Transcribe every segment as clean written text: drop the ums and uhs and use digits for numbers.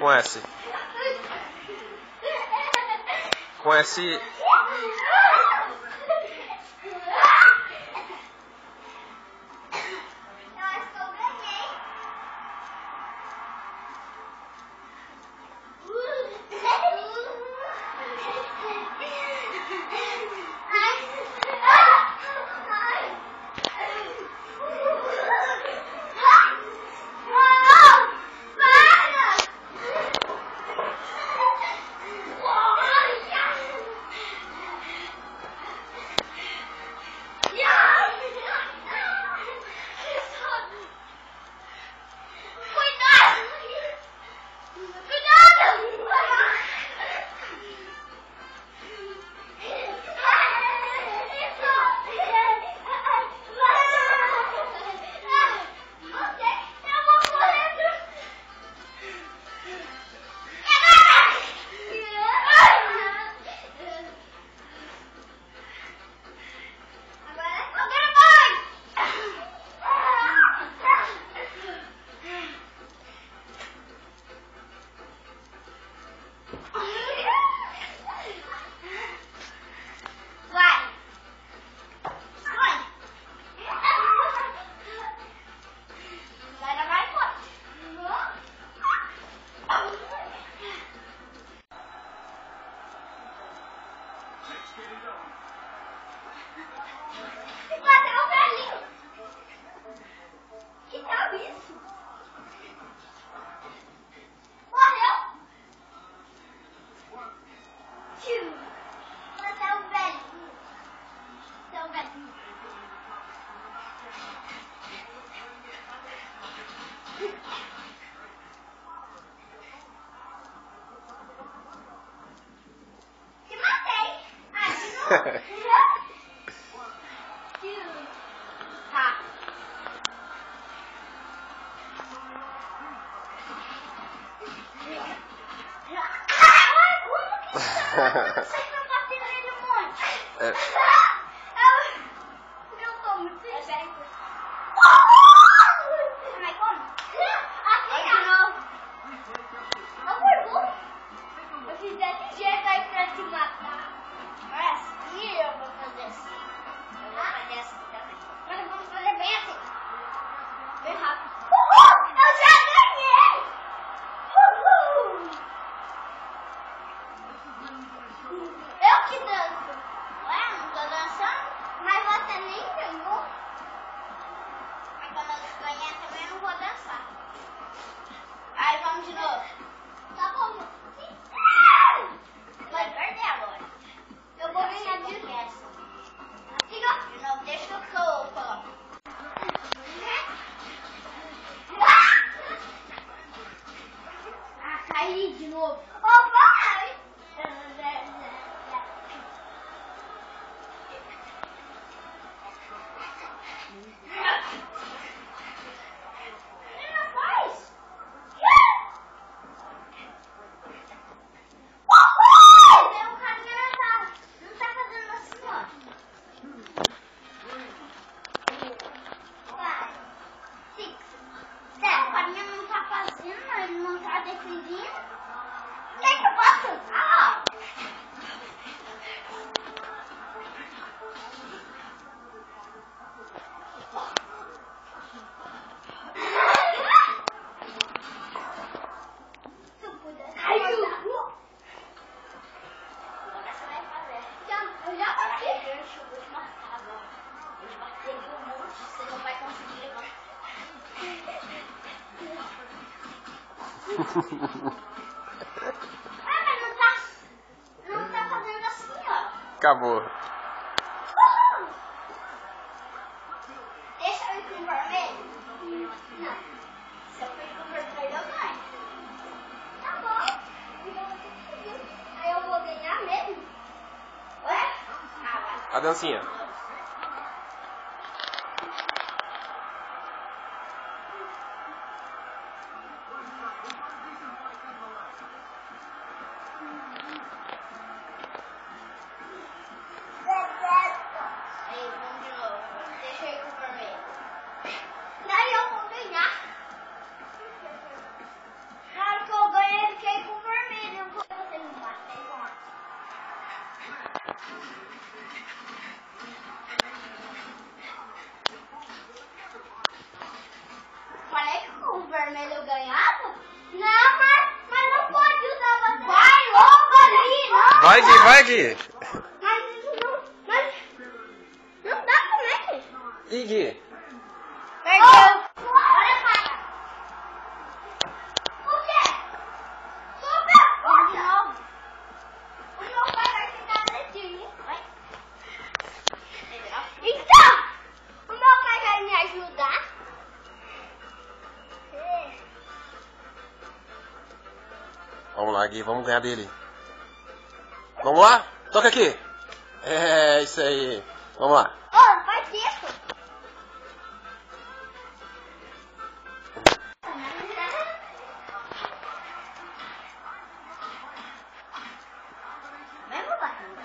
Com S. Com S. Não tá fazendo assim, ó. Acabou. Deixa eu ir com o vermelho? Não. Se eu for com o vermelho, eu ganho. Tá bom. Então você decidiu. Aí eu vou ganhar mesmo? Ué? Ah, vai. A dancinha. Aí, vamos de novo. Deixa eu ir com o vermelho. Daí eu vou ganhar. Na hora que eu ganhar, ele Vai, Gui, vai, Gui. Mas não dá também. Ih, Gui. Perdeu. Olha, cara. O quê? Sobrou. De novo. O meu pai vai ficar nesse vai. Então, o meu pai vai me ajudar. Vamos lá, Gui, vamos ganhar dele. Vamos lá? Toca aqui. É, isso aí. Vamos lá. Ô, faz isso. Mesmo batendo.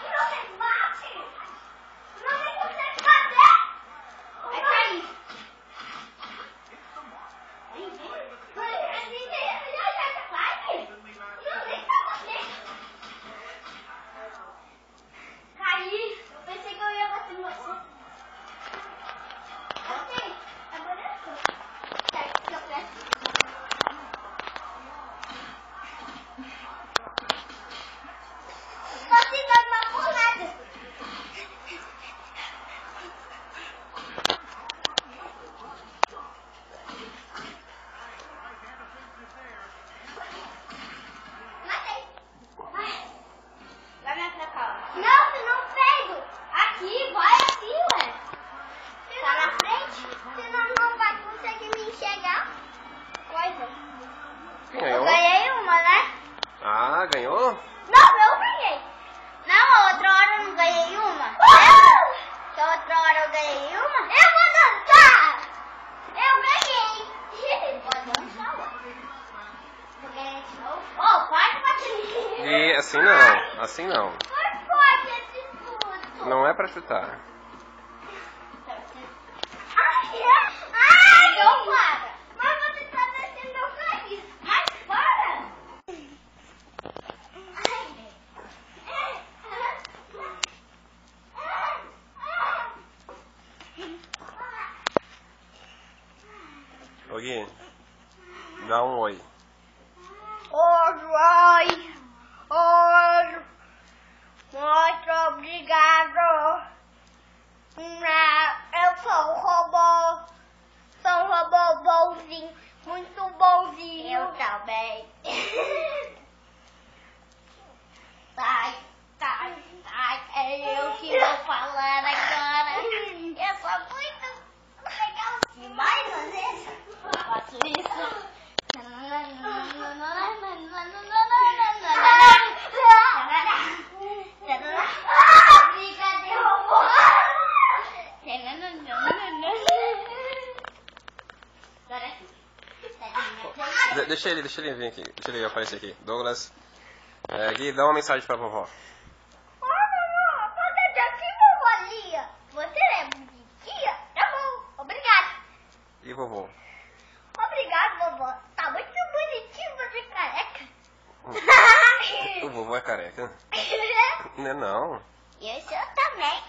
Não tem bate. Não tem consegue fazer. É cair. Caí. Eu pensei que eu ia bater no você. Ok. Agora eu sou. Certo, que eu peço. Só se dá uma porrada. Matei. Vai me atracar. Não, você não pego. Aqui, vai aqui, ué. Tá na frente? Senão não vai conseguir me enxergar. Coisa. Eu Ganhou? ganhei uma, né? Ah, ganhou? Não, eu ganhei. Não, outra hora eu não ganhei uma. Se outra hora eu ganhei uma. Eu vou dançar. Eu ganhei. Vou dançar, ué. Eu ganhei de novo. Ô, para de bater em mim. E assim não, assim não. Mas pode esse tudo. Não é pra chutar. Ai, não para. Mas você tá descendo meu nariz. Mas para. Ô, Gui, dá um oi. Oi. Oi. Muito obrigado. Eu sou um robô. Sou um robô bonzinho. Muito bonzinho. Eu também. Sai. É eu que vou falar agora. Eu sou muito legal demais fazer isso. Eu faço isso. Deixa ele vir aqui. Deixa ele aparecer aqui. Douglas, Gui, dá uma mensagem pra vovó. Você é bonitinha? Tá bom, obrigado. E vovô? Obrigado, vovó. Tá muito bonitinho você careca. O vovô é careca? Não é não. E o senhor também.